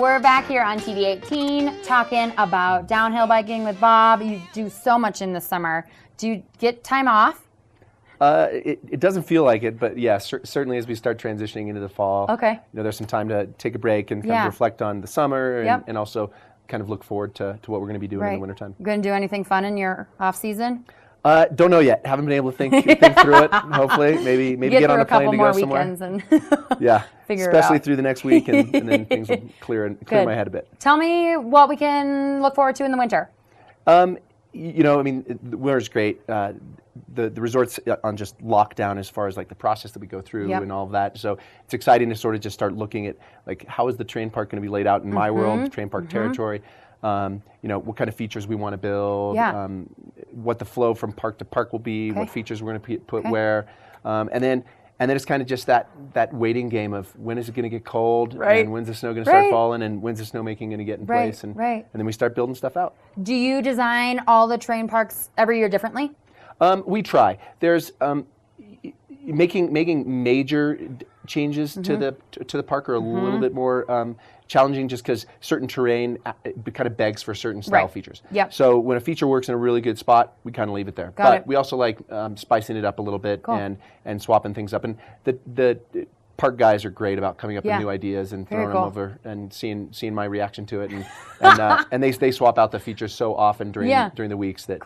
We're back here on TV18 talking about downhill biking with Bob. You do so much in the summer. Do you get time off? It doesn't feel like it, but yeah, certainly as we start transitioning into the fall, there's some time to take a break and kind of reflect on the summer and also kind of look forward to what we're going to be doing in the wintertime. Going to do anything fun in your off season? Don't know yet. Haven't been able to think through it. Hopefully, maybe get on a plane to go somewhere. And yeah, figure especially it out. Through the next week, and then things will clear my head a bit. Tell me what we can look forward to in the winter. The winter's great. The resort's on just lockdown as far as like the process that we go through and all of that. So it's exciting to sort of just start looking at like how is the terrain park going to be laid out in my world, terrain park territory. What kind of features we want to build, what the flow from park to park will be, what features we're going to put where, and then it's kind of just that waiting game of when is it going to get cold, and when's the snow going to start falling, and when's the snowmaking going to get in place, and then we start building stuff out. Do you design all the terrain parks every year differently? We try. There's making major changes to the park are a little bit more challenging just because certain terrain kind of begs for certain style features. So when a feature works in a really good spot, we kind of leave it there. But we also like spicing it up a little bit and swapping things up. And the park guys are great about coming up with new ideas and throwing them over and seeing my reaction to it. And they swap out the features so often during the weeks that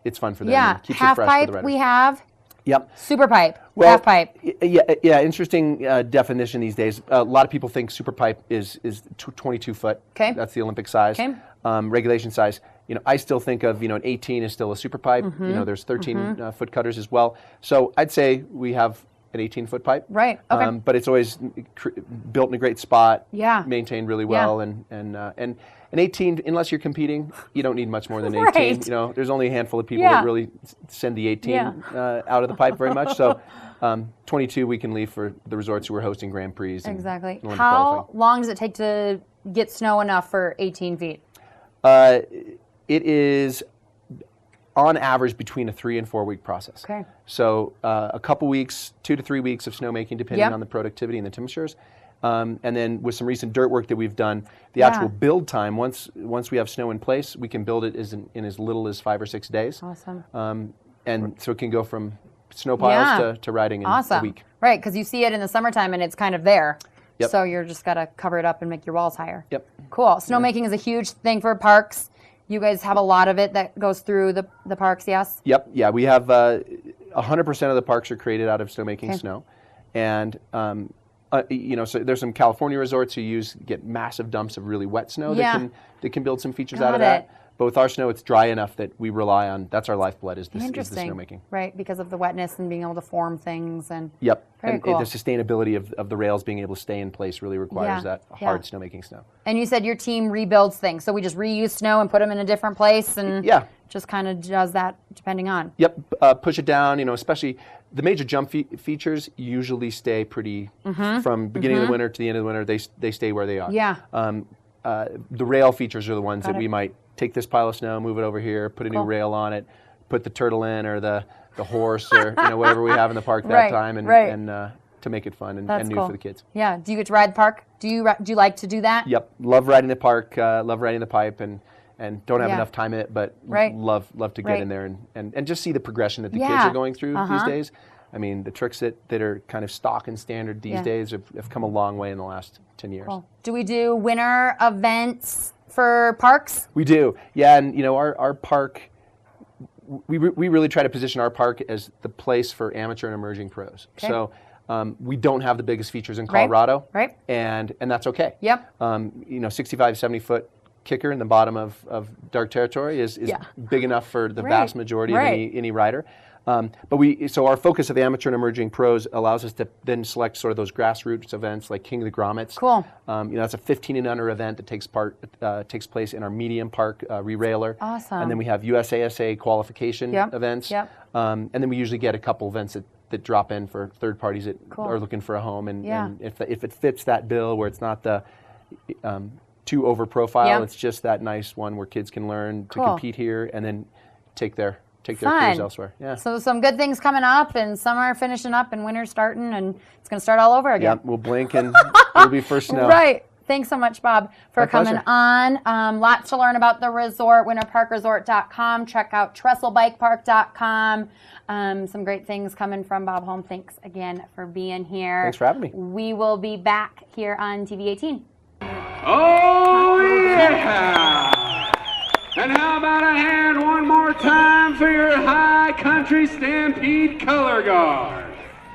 it's fun for them. Yeah, and keeps half it fresh pipe for the riders. We have. Yep. Super pipe. Well, half pipe. Yeah. Interesting definition these days. A lot of people think super pipe is 22 foot. Okay. That's the Olympic size. Okay. Regulation size. I still think of an 18 is still a super pipe. There's 13 foot cutters as well. So I'd say we have an 18-foot pipe. Right. Okay. But it's always built in a great spot. Yeah. Maintained really well, and an 18, unless you're competing, you don't need much more than 18. There's only a handful of people that really send the 18 out of the pipe very much. So 22 we can leave for the resorts who are hosting Grand Prix. Exactly. How long does it take to get snow enough for 18 feet? It is on average between a 3 and 4 week process. Okay. So a couple weeks, 2 to 3 weeks of snowmaking depending on the productivity and the temperatures. And then with some recent dirt work that we've done, the actual build time, once we have snow in place, we can build it in as little as 5 or 6 days. Awesome. And so it can go from snow piles to riding in a week. Right, because you see it in the summertime and it's kind of there. Yep. So you're just got to cover it up and make your walls higher. Yep. Cool. Snowmaking is a huge thing for parks. You guys have a lot of it that goes through the parks, yes? Yep. Yeah, we have 100% of the parks are created out of snowmaking snow. And so there's some California resorts who get massive dumps of really wet snow that can build some features out of that. But with our snow, it's dry enough that we rely on. That's our lifeblood is the snowmaking. Right, because of the wetness and being able to form things and. Yep, and cool. The sustainability of the rails being able to stay in place really requires that hard snowmaking snow. And you said your team rebuilds things, so we just reuse snow and put them in a different place and just kind of does that depending on. Yep, push it down. Especially. The major jump features usually stay pretty from beginning of the winter to the end of the winter. They stay where they are. Yeah. The rail features are the ones that we might take this pile of snow, move it over here, put a new rail on it, put the turtle in or the horse or whatever we have in the park that time, and to make it fun and new for the kids. Yeah. Do you get to ride the park? Do you like to do that? Yep. Love riding the park. Love riding the pipe and don't have enough time in it, but love to get in there and just see the progression that the kids are going through these days. I mean, the tricks that are kind of stock and standard these days have come a long way in the last 10 years. Cool. Do we do winter events for parks? We do, yeah. And our park, we really try to position our park as the place for amateur and emerging pros. Okay. So we don't have the biggest features in Colorado, and that's okay. Yep. 65, 70 foot kicker in the bottom of dark territory is big enough for the vast majority of any rider. So our focus of the amateur and emerging pros allows us to then select sort of those grassroots events like King of the Grommets. Cool. That's a 15 and under event that takes place in our medium park re-railer. Awesome. And then we have USASA qualification events. Yep. And then we usually get a couple events that drop in for third parties that are looking for a home. And if it fits that bill where it's not the too over profile, it's just that nice one where kids can learn to compete here and then take their careers elsewhere. Yeah. So some good things coming up, and summer finishing up, and winter starting, and it's going to start all over again. Yeah, we'll blink and it'll be first snow. Right. Thanks so much, Bob, for My coming pleasure. on. Lots to learn about the resort, winterparkresort.com. Check out trestlebikepark.com. Some great things coming from Bob Holme. Thanks again for being here. Thanks for having me. We will be back here on TV 18. Oh, yeah! And how about a hand one more time for your High Country Stampede color guard?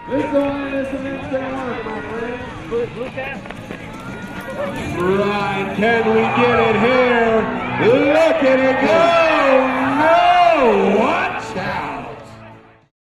This one is the next hour, my friends. Blue cap. Right, can we get it here? Look at it go! No! What?